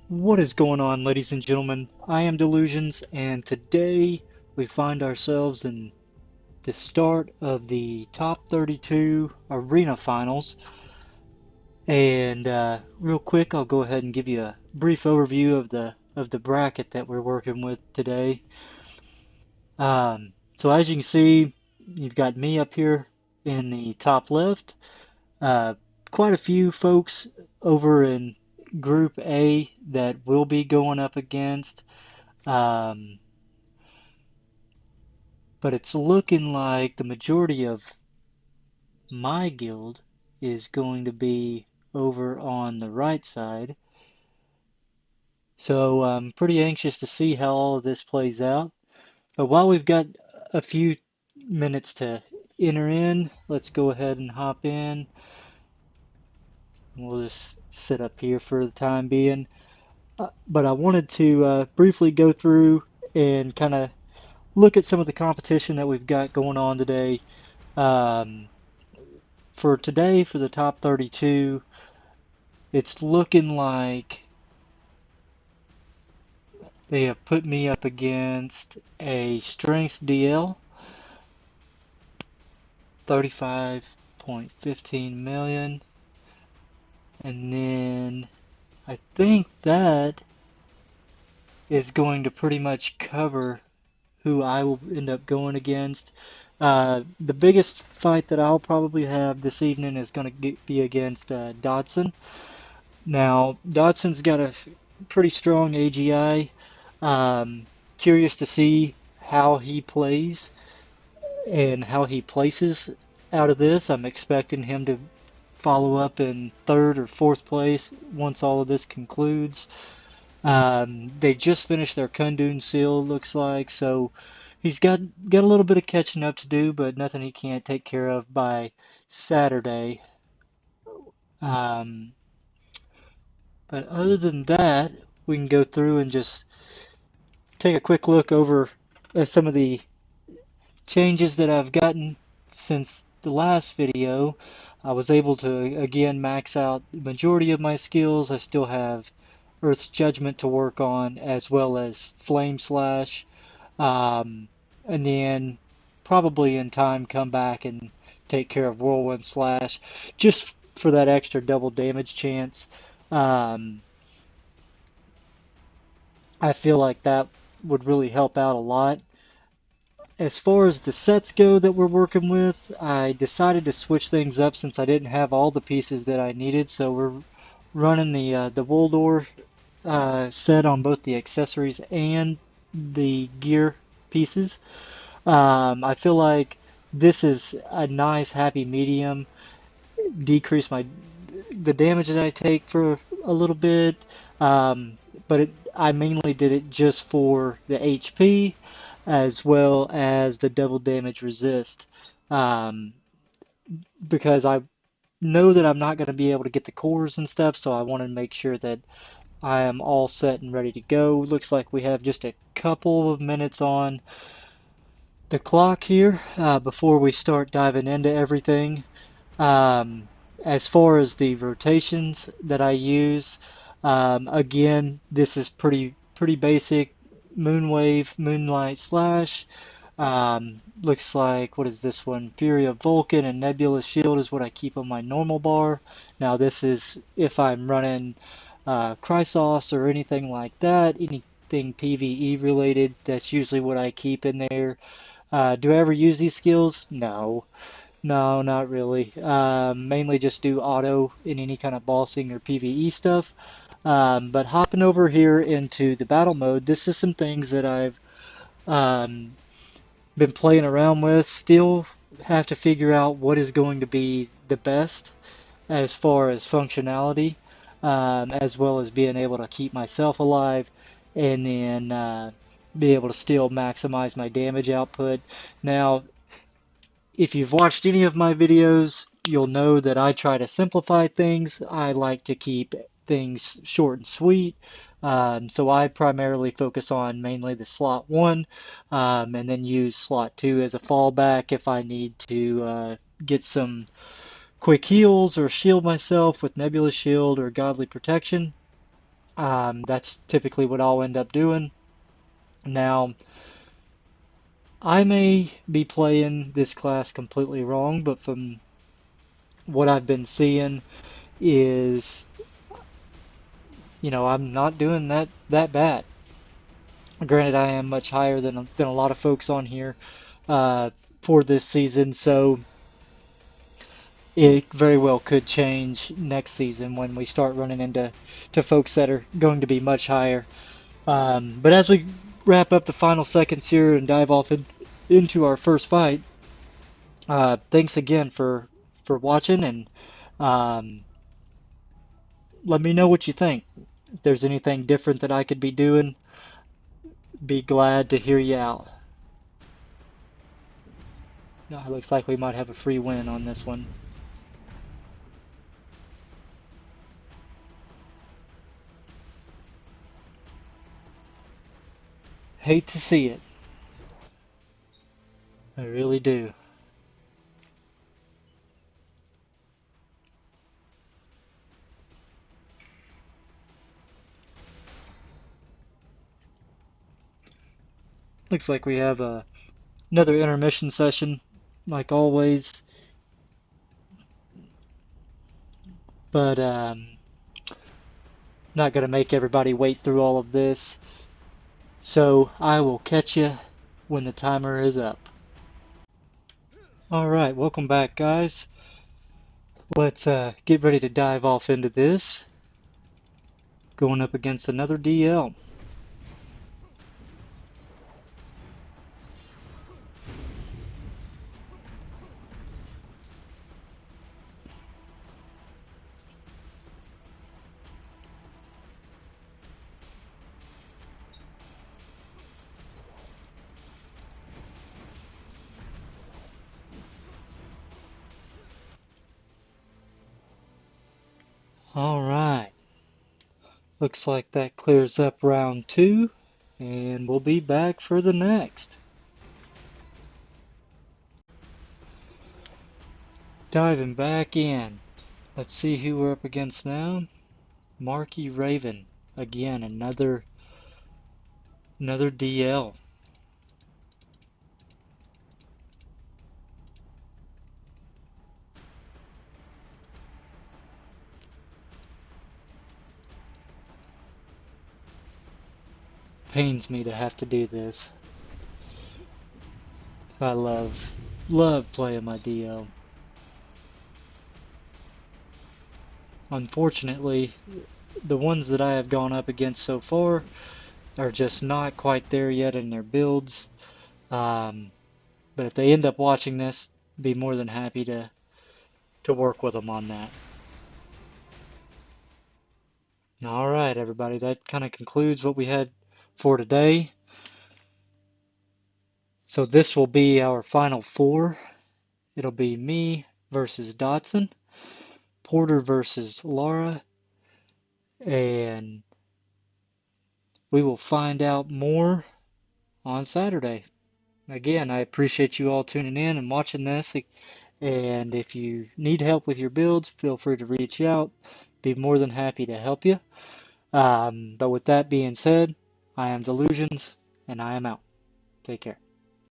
What is going on, ladies and gentlemen? I am Delusions, and today we find ourselves in the start of the top 32 arena finals. And real quick, I'll go ahead and give you a brief overview of the bracket that we're working with today. So as you can see, you've got me up here in the top left. Uh, Quite a few folks over in Group A that will be going up against. Um, but it's looking like the majority of my guild is going to be over on the right side. So I'm pretty anxious to see how all of this plays out. But while we've got a few minutes to enter in, let's go ahead and hop in. We'll just sit up here for the time being. But I wanted to briefly go through and kind of look at some of the competition that we've got going on today. Um, for today, for the top 32, it's looking like they have put me up against a strength DL, 35.15 million. And then I think that is going to pretty much cover who I will end up going against. The biggest fight that I'll probably have this evening is going to be against Dodson. Now, Dodson's got a pretty strong AGI. Curious to see how he plays and how he places out of this. I'm expecting him to follow up in third or fourth place once all of this concludes. They just finished their Kundun seal, looks like, so he's got a little bit of catching up to do, but nothing he can't take care of by Saturday. Um, but other than that, we can go through and just take a quick look over some of the changes that I've gotten since the last video. I was able to again max out the majority of my skills. I still have Earth's Judgment to work on, as well as Flame Slash, and then probably in time come back and take care of Whirlwind Slash just for that extra double damage chance. Um, I feel like that would really help out a lot. As far as the sets go that we're working with, I decided to switch things up since I didn't have all the pieces that I needed. So we're running the Woldor set on both the accessories and the gear pieces. I feel like this is a nice happy medium. Decrease the damage that I take for a little bit, um, but I mainly did it just for the HP as well as the double damage resist, um, because I know that I'm not going to be able to get the cores and stuff, so I want to make sure that I am all set and ready to go. Looks like we have just a couple of minutes on the clock here before we start diving into everything. Um, as far as the rotations that I use, again, this is pretty basic. Moonwave, Moonlight Slash. Looks like, what is this one? Fury of Vulcan and Nebula Shield is what I keep on my normal bar. Now this is if I'm running Chrysos or anything like that, anything PvE related, that's usually what I keep in there. Do I ever use these skills? No. No, not really. Mainly just do auto in any kind of bossing or PvE stuff. But hopping over here into the battle mode, this is some things that I've um, been playing around with. Still have to figure out what is going to be the best as far as functionality, as well as being able to keep myself alive and then be able to still maximize my damage output. Now, if you've watched any of my videos, you'll know that I try to simplify things. I like to keep things short and sweet. So I primarily focus on mainly the slot 1, and then use slot 2 as a fallback if I need to get some quick heals or shield myself with Nebula Shield or Godly Protection. That's typically what I'll end up doing. Now, I may be playing this class completely wrong, but from what I've been seeing is, I'm not doing that bad. Granted, I am much higher than a lot of folks on here uh, for this season, so it very well could change next season when we start running into folks that are going to be much higher. But as we wrap up the final seconds here and dive off into our first fight, thanks again for watching, and um, let me know what you think. If there's anything different that I could be doing, be glad to hear you out. Looks like we might have a free win on this one. Hate to see it. I really do. Looks like we have another intermission session, like always. But not going to make everybody wait through all of this. So I will catch you when the timer is up. Alright, welcome back, guys. Let's get ready to dive off into this. Going up against another DL. Alright. Looks like that clears up round 2, and we'll be back for the next. Diving back in. Let's see who we're up against now. Marky Raven. Again, another DL. Pains me to have to do this. I love playing my DL. Unfortunately, the ones that I have gone up against so far are just not quite there yet in their builds. But if they end up watching this, be more than happy to work with them on that. All right, everybody, that kind of concludes what we had for today. So this will be our final 4. It'll be me versus Dotson, Porter versus Laura, and we will find out more on Saturday. Again, I appreciate you all tuning in and watching this. And if you need help with your builds, feel free to reach out. Be more than happy to help you. But with that being said, I am Delusions, and I am out. Take care.